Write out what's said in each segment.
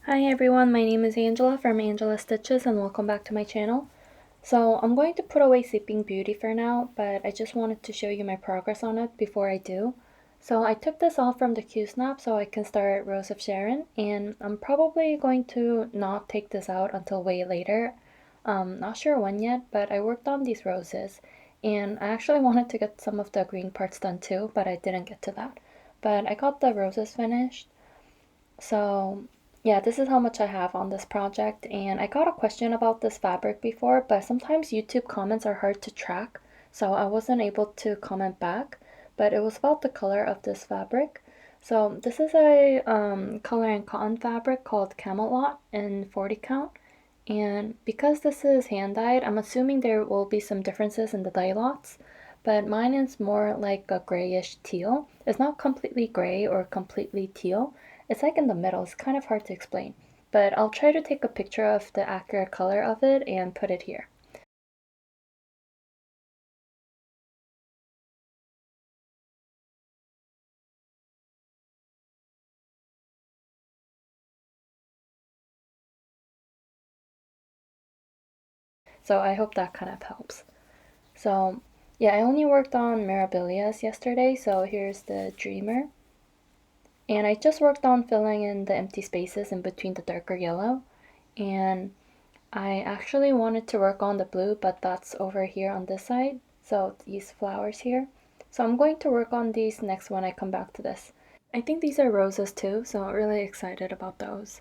Hi everyone, my name is Angela from Angela Stitches and welcome back to my channel. So I'm going to put away Sleeping Beauty for now, but I just wanted to show you my progress on it before I do. So I took this off from the Q-snap so I can start Rose of Sharon, and I'm probably going to not take this out until way later. Not sure when yet, but I worked on these roses and I actually wanted to get some of the green parts done too, but I didn't get to that. But I got the roses finished. So yeah, this is how much I have on this project, and I got a question about this fabric before, but sometimes YouTube comments are hard to track, so I wasn't able to comment back, but it was about the color of this fabric. So this is a color and cotton fabric called Camelot in 40 count, and because this is hand dyed, I'm assuming there will be some differences in the dye lots, but mine is more like a grayish teal. It's not completely gray or completely teal. It's like in the middle. It's kind of hard to explain, but I'll try to take a picture of the accurate color of it and put it here. So I hope that kind of helps. So yeah, I only worked on Mirabilias yesterday, so here's the Dreamer. And I just worked on filling in the empty spaces in between the darker yellow. And I actually wanted to work on the blue, but that's over here on this side. So these flowers here. So I'm going to work on these next when I come back to this. I think these are roses too, so I'm really excited about those.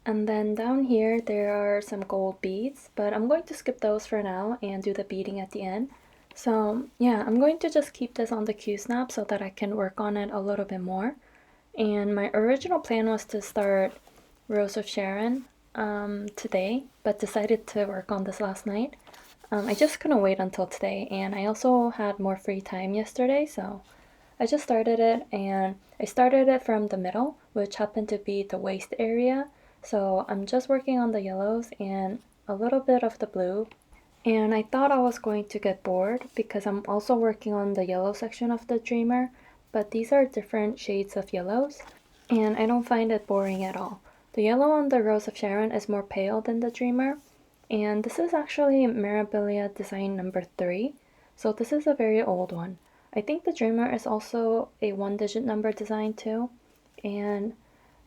And then down here there are some gold beads, but I'm going to skip those for now and do the beading at the end. So yeah, I'm going to just keep this on the Q-snap so that I can work on it a little bit more. And my original plan was to start Rose of Sharon today, but decided to work on this last night. I just couldn't wait until today, and I also had more free time yesterday, so I just started it, and I started it from the middle, which happened to be the waist area. So I'm just working on the yellows and a little bit of the blue. And I thought I was going to get bored because I'm also working on the yellow section of the Dreamer, but these are different shades of yellows, and I don't find it boring at all. The yellow on the Rose of Sharon is more pale than the Dreamer, and this is actually Mirabilia design number 3, so this is a very old one. I think the Dreamer is also a 1-digit number design too, and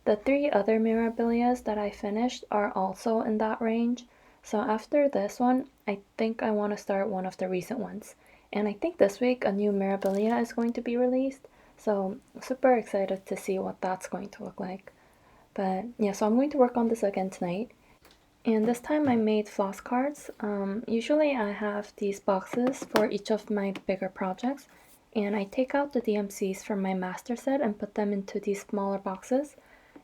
the 3 other Mirabilias that I finished are also in that range. So after this one, I think I want to start one of the recent ones. And I think this week a new Mirabilia is going to be released, so I'm super excited to see what that's going to look like. But yeah, so I'm going to work on this again tonight. And this time I made Flosscards. Usually I have these boxes for each of my bigger projects, and I take out the DMCs from my master set and put them into these smaller boxes.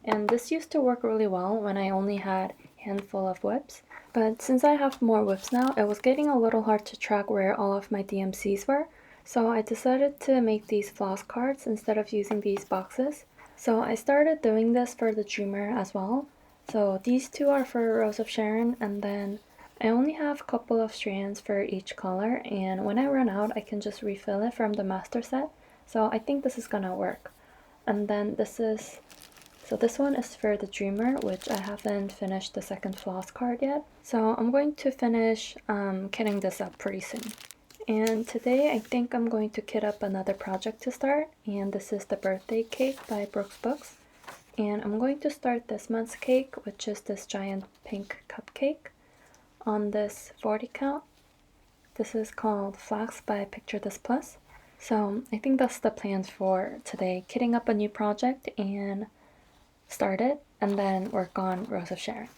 And this used to work really well when I only had a handful of whips, But since I have more whips now, it was getting a little hard to track where all of my DMCs were, so I decided to make these floss cards instead of using these boxes. So I started doing this for the dreamer as well. So these two are for Rose of Sharon, and then I only have a couple of strands for each color, and when I run out I can just refill it from the master set. So I think this is gonna work. And then this one is for the dreamer, which I haven't finished the second floss card yet. So I'm going to finish kitting this up pretty soon. And today I think I'm going to kit up another project to start, and this is the birthday cake by Brooks Books. And I'm going to start this month's cake, which is this giant pink cupcake on this 40 count. This is called Flax by Picture This Plus. So I think that's the plans for today, kitting up a new project and start it, and then work on Rose of Sharon.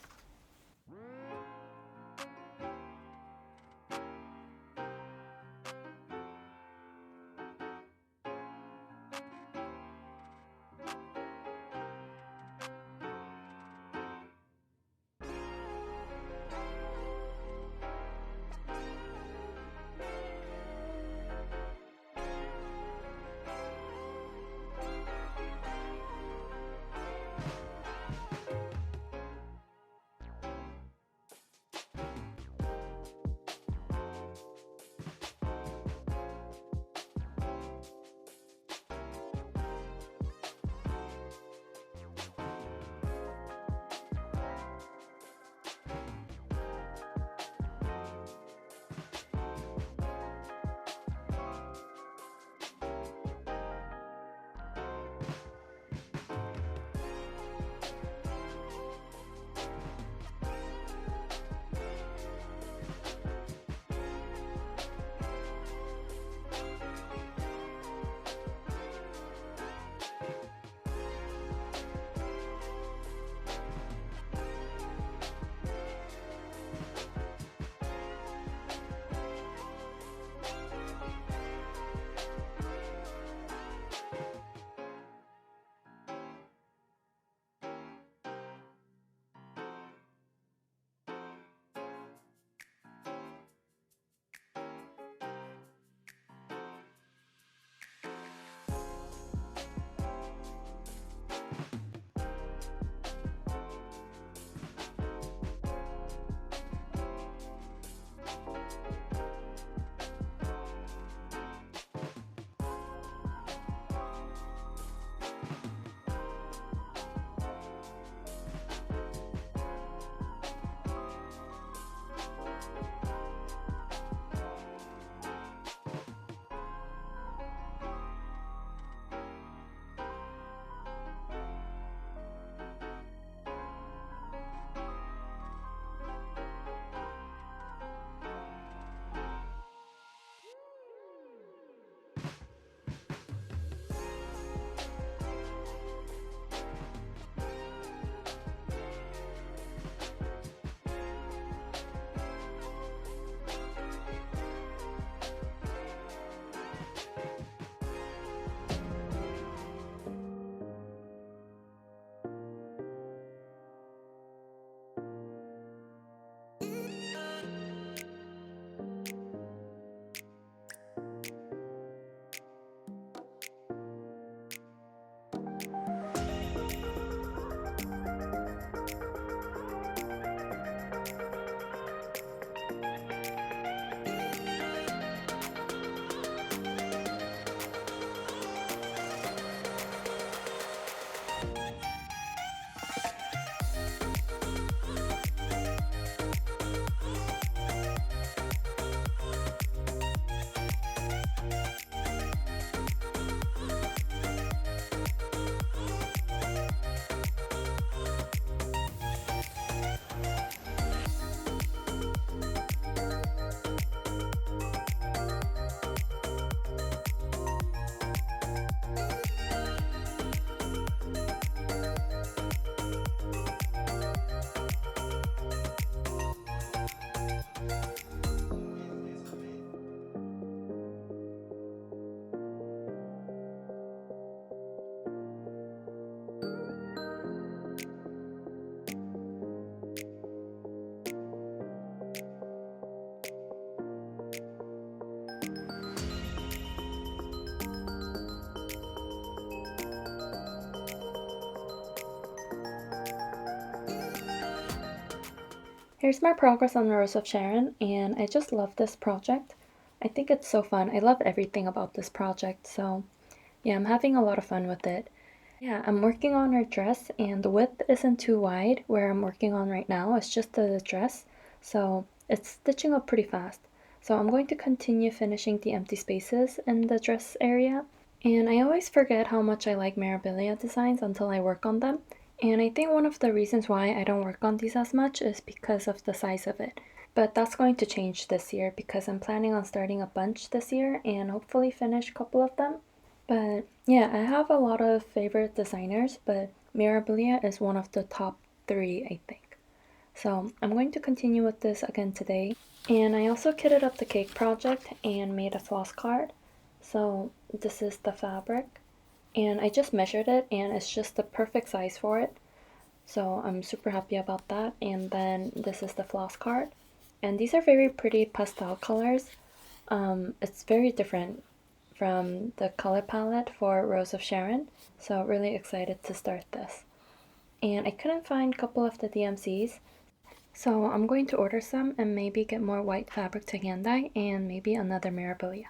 Here's my progress on Rose of Sharon, and I just love this project. I think it's so fun. I love everything about this project, so yeah, I'm having a lot of fun with it. Yeah, I'm working on her dress, and the width isn't too wide where I'm working on right now. It's just the dress, so it's stitching up pretty fast. So I'm going to continue finishing the empty spaces in the dress area. And I always forget how much I like Mirabilia designs until I work on them. And I think one of the reasons why I don't work on these as much is because of the size of it. But that's going to change this year because I'm planning on starting a bunch this year and hopefully finish a couple of them. But yeah, I have a lot of favorite designers, but Mirabilia is one of the top 3, I think. So I'm going to continue with this again today. And I also kitted up the cake project and made a floss card. So this is the fabric. And I just measured it and it's just the perfect size for it. So I'm super happy about that. And then this is the floss card. And these are very pretty pastel colors. It's very different from the color palette for Rose of Sharon, so really excited to start this. And I couldn't find a couple of the DMCs, so I'm going to order some and maybe get more white fabric to hand dye and maybe another Mirabilia.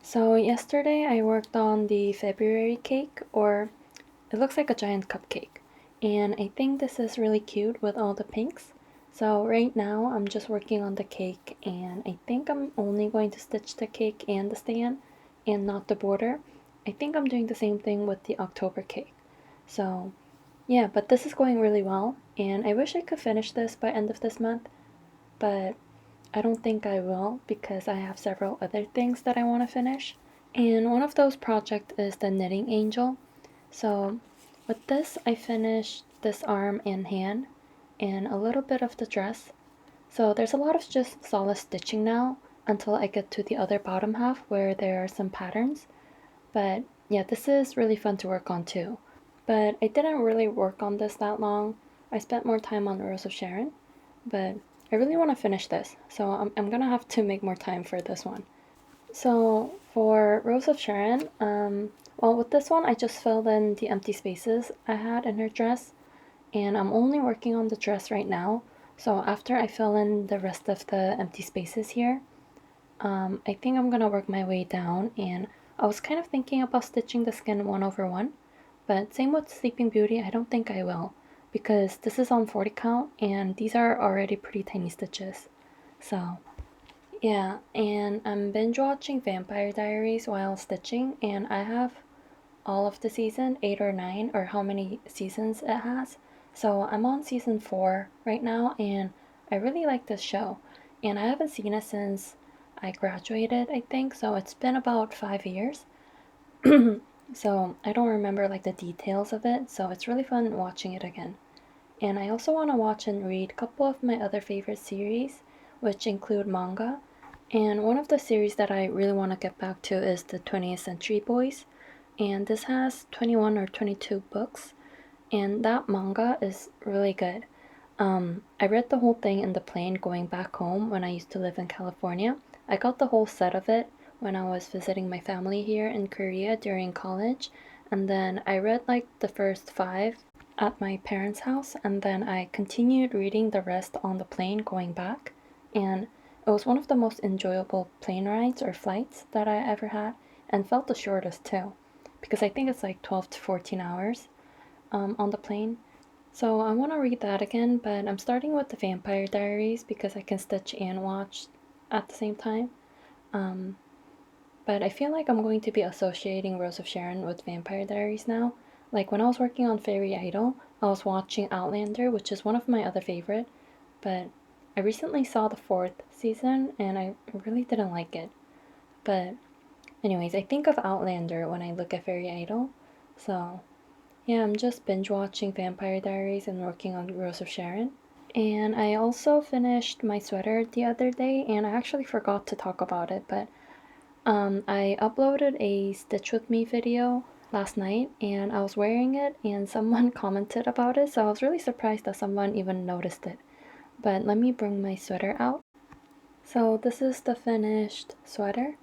So yesterday I worked on the February cake, or it looks like a giant cupcake. And I think this is really cute with all the pinks. So right now I'm just working on the cake and I think I'm only going to stitch the cake and the stand and not the border. I think I'm doing the same thing with the October cake. So yeah, but this is going really well and I wish I could finish this by end of this month, but I don't think I will because I have several other things that I want to finish. And one of those projects is the Knitting Angel. So with this, I finished this arm and hand and a little bit of the dress. So there's a lot of just solid stitching now until I get to the other bottom half where there are some patterns. But yeah, this is really fun to work on too. But I didn't really work on this that long. I spent more time on Rose of Sharon, but I really want to finish this, so I'm gonna have to make more time for this one. So for Rose of Sharon, well, with this one, I just filled in the empty spaces I had in her dress, and I'm only working on the dress right now. So after I fill in the rest of the empty spaces here, I think I'm gonna work my way down, and I was kind of thinking about stitching the skin 1/1, but same with Sleeping Beauty, I don't think I will, because this is on 40 count, and these are already pretty tiny stitches. So yeah, and I'm binge watching Vampire Diaries while stitching, and I have all of the season, 8 or 9, or how many seasons it has. So I'm on season 4 right now, and I really like this show. And I haven't seen it since I graduated, I think, so it's been about 5 years. So I don't remember like the details of it, so it's really fun watching it again. And I also want to watch and read a couple of my other favorite series, which include manga. And one of the series that I really want to get back to is the 20th Century Boys. And this has 21 or 22 books, and that manga is really good. I read the whole thing in the plane going back home when I used to live in California. I got the whole set of it when I was visiting my family here in Korea during college, and then I read like the first 5 at my parents' house, and then I continued reading the rest on the plane going back. And it was one of the most enjoyable plane rides or flights that I ever had, and felt the shortest too, because I think it's like 12 to 14 hours on the plane. So I want to read that again, but I'm starting with the Vampire Diaries because I can stitch and watch at the same time. Um, but I feel like I'm going to be associating Rose of Sharon with Vampire Diaries now. Like when I was working on Fairy Idol, I was watching Outlander, which is one of my other favorite, but I recently saw the 4th season and I really didn't like it. But anyways, I think of Outlander when I look at Fairy Idol. So yeah, I'm just binge watching Vampire Diaries and working on Rose of Sharon. And I also finished my sweater the other day, and I actually forgot to talk about it, but I uploaded a Stitch With Me video last night, and I was wearing it, and someone commented about it, so I was really surprised that someone even noticed it. But let me bring my sweater out. So this is the finished sweater,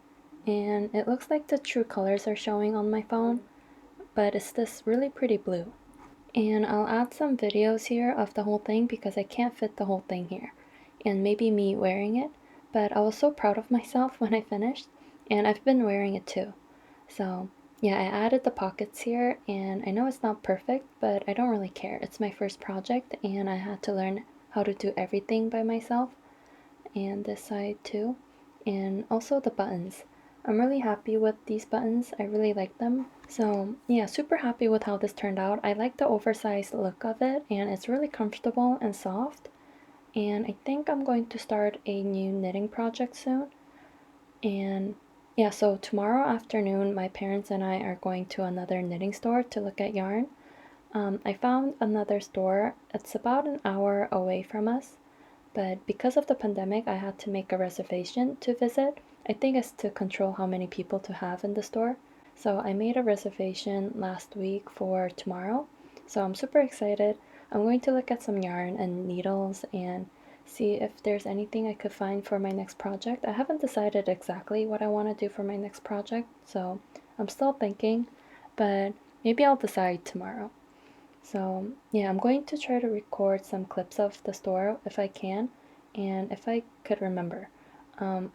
and it looks like the true colors are showing on my phone, but it's this really pretty blue. And I'll add some videos here of the whole thing because I can't fit the whole thing here, and maybe me wearing it, but I was so proud of myself when I finished, and I've been wearing it too. So yeah, I added the pockets here, and I know it's not perfect, but I don't really care. It's my first project, and I had to learn how to do everything by myself, and this side too, and also the buttons. I'm really happy with these buttons. I really like them. So yeah, super happy with how this turned out. I like the oversized look of it, and it's really comfortable and soft. And I think I'm going to start a new knitting project soon. And yeah, so tomorrow afternoon, my parents and I are going to another knitting store to look at yarn. I found another store. It's about an hour away from us, but because of the pandemic, I had to make a reservation to visit. I think it's to control how many people to have in the store. So I made a reservation last week for tomorrow. So I'm super excited. I'm going to look at some yarn and needles and see if there's anything I could find for my next project. I haven't decided exactly what I want to do for my next project, so I'm still thinking, but maybe I'll decide tomorrow. So yeah, I'm going to try to record some clips of the store if I can, and if I could remember.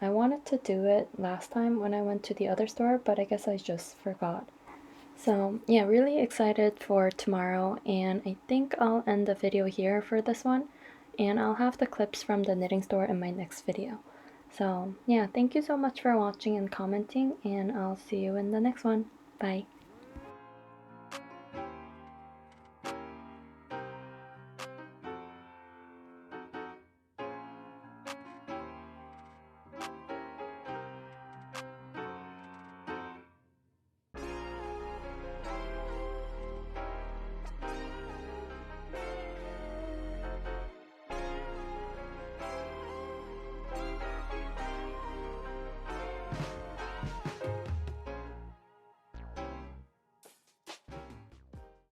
I wanted to do it last time when I went to the other store, but I guess I just forgot. So yeah, really excited for tomorrow, and I think I'll end the video here for this one, and I'll have the clips from the knitting store in my next video. So yeah, thank you so much for watching and commenting, and I'll see you in the next one. Bye.